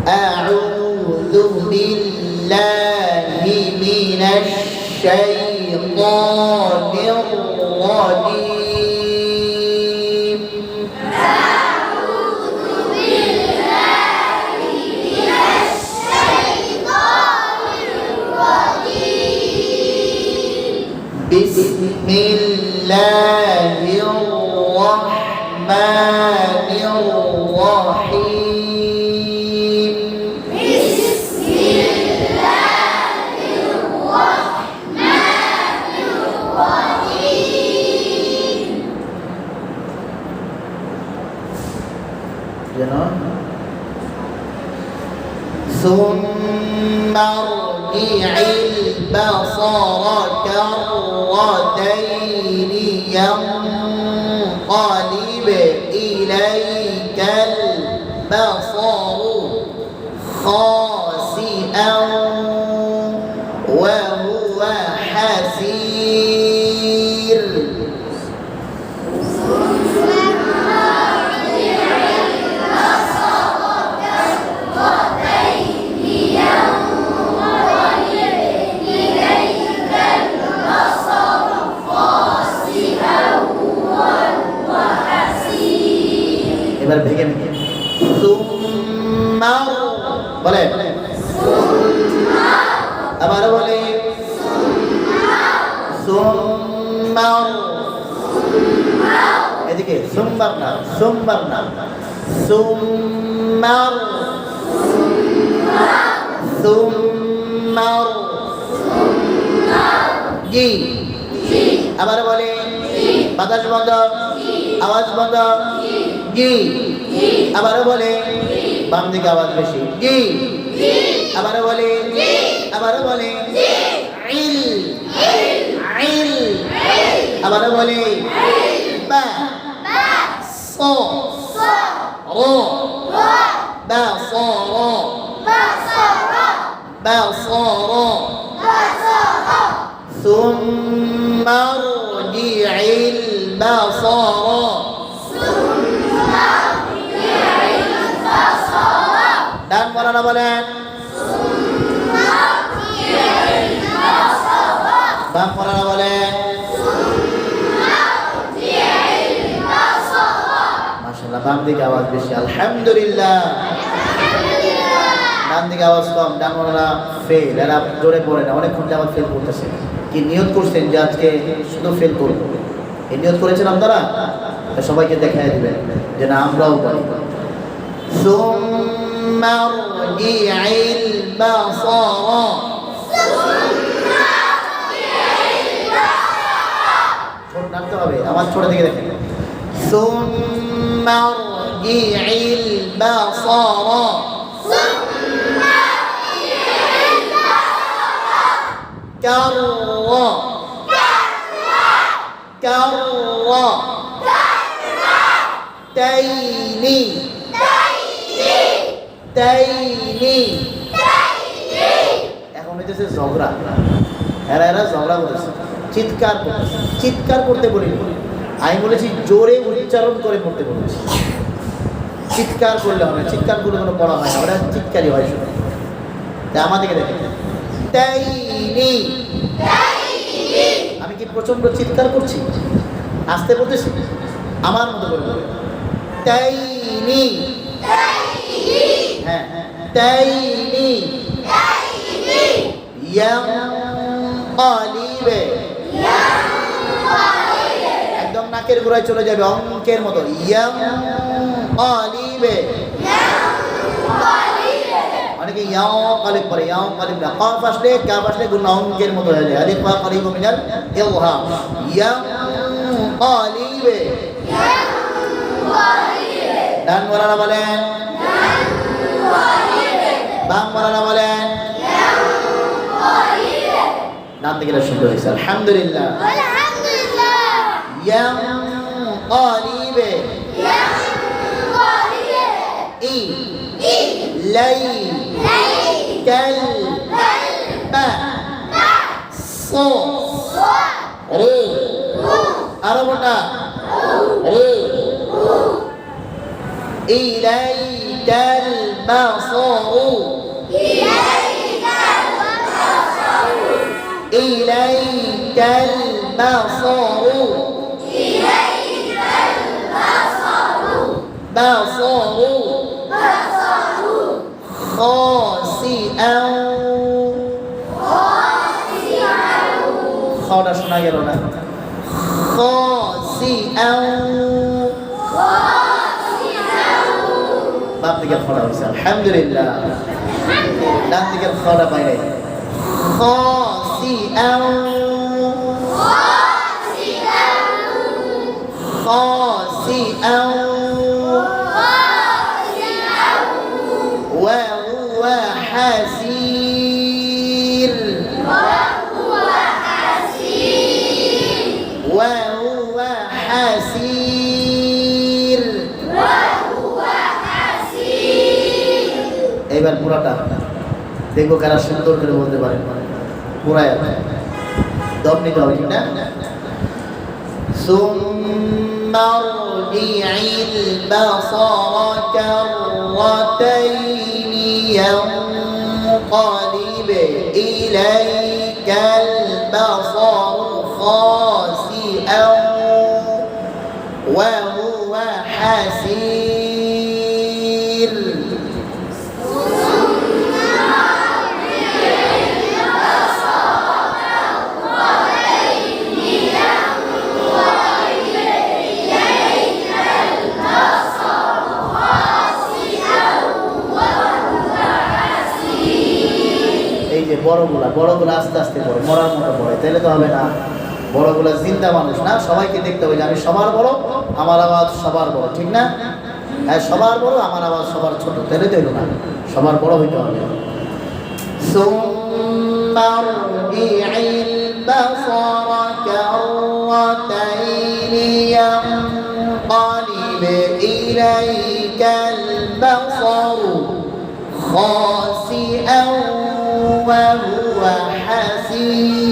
أعوذ بالله من الشيطان الرجيم أعوذ بالله من الشيطان الرجيم بسم الله الرحمن الرحيم بسم الله الرحمن الرحيم ثم ارجع البصر كرتين ينقلب إليك البصر خاسئا وهو حسير এবার ভেঙে ভেঙে সুম্মা বলে আবার বলে সুম্মা এদিকে সোমবার না সুম্মার জি আবার বলে বাতাস বন্ধ আওয়াজ বন্ধ জি আবার বলে বাম দিকে আওয়াজ বেশি জি আবার বলে ইল ইল আবার বলে বা সো রো বা সো রো বা সো রো ثم ارجع البصر ডান বলানা বলেন বাম বলানা বলেন মাশাআল্লাহ বাম দিকে আওয়াজ বেশি আলহামদুলিল্লাহ ডান দিকে আওয়াজ কম ডান বলানা ফেল এরা জোরে পড়ে না অনেকক্ষণ যাওয়ার ফেল করতেছে কি নিয়ত করছেন যে আজকে শুধু ফেল করবো এই নিয়ত করেছেন আপনারা সবাইকে দেখাই দিবেন যে না আমরাও পারি ثم ارجع البصر ছোট নামতে হবে আমার ছোট দিকে দেখেন ثم ارجع البصر كرتين এখন হইতেছে ঝগড়া এরা ঝগড়া করেছে চিৎকার করতে বলি আমি বলেছি জোরে উচ্চারণ করে পড়তে বলেছি চিৎকার করলে হবে চিৎকার করলে কোনো পড়া হয় না ওরা চিৎকারই হয় শুনে তাই আমাদেরকে দেখে তাইনি আমি কি প্রচন্ড চিৎকার করছি আসতে বলতেছি আমার মতো করে বলে তাইনি হ্যাঁ তাইনি ইয়ানকালিবে একদম নাকের গোড়ায় চলে যাবে অঙ্কের মতো ইয়ানকালিবে অনেকে ইয়ানকালিব পড়ে ইয়ানকালিব না কাফ আসলে কাফ আসলে গুণ অঙ্কের মতো হয়ে যায় আলিফ বা কালিব মিনাল ইলহাম ইয়ানকালিবে ডান বলানা বলেন বাম বলানা বলেন ডান দিকে শুনতে হয়েছে আলহামদুলিল্লাহ ইয়ানকালিবে ইলাইকাল বা সো রে আরো মোটা রে إليك البصر البصر إليك البصر بصر بصر خاسئا خاسئا খাওয়াটা শোনা গেল না خاسئا خاسئا বাম দিকে খাওয়াটা হয়েছে আলহামদুলিল্লাহ ডান দিকের খাওয়াটা বাইরে خاسئا خاسئا خاسئا خاسئا وهو حسير وهو حسير وهو حسير وهو حسير এইবার পুরাটা দেখবো কারা সুন্দর করে বলতে পারে পুরাই দম নিতে হবে ঠিক না ثم ارجع البصر كرتين ينقلب إليك البصر خاسئا وهو حسير এই যে বড়গুলা আস্তে আস্তে পড়ে মরার মতো পড়ে তাহলে তো হবে না বড়গুলা জিন্দা মানুষ না সবাইকে দেখতে হবে যে আমি সবার বড় আমার আওয়াজ সবার বড় ঠিক না হ্যাঁ সবার বড় আমার আওয়াজ সবার ছোট তাহলে তো হলো না সবার বড় হইতে হবে ثم ارجع البصر كرتين ينقلب إليك البصر خاسئا وهو حسير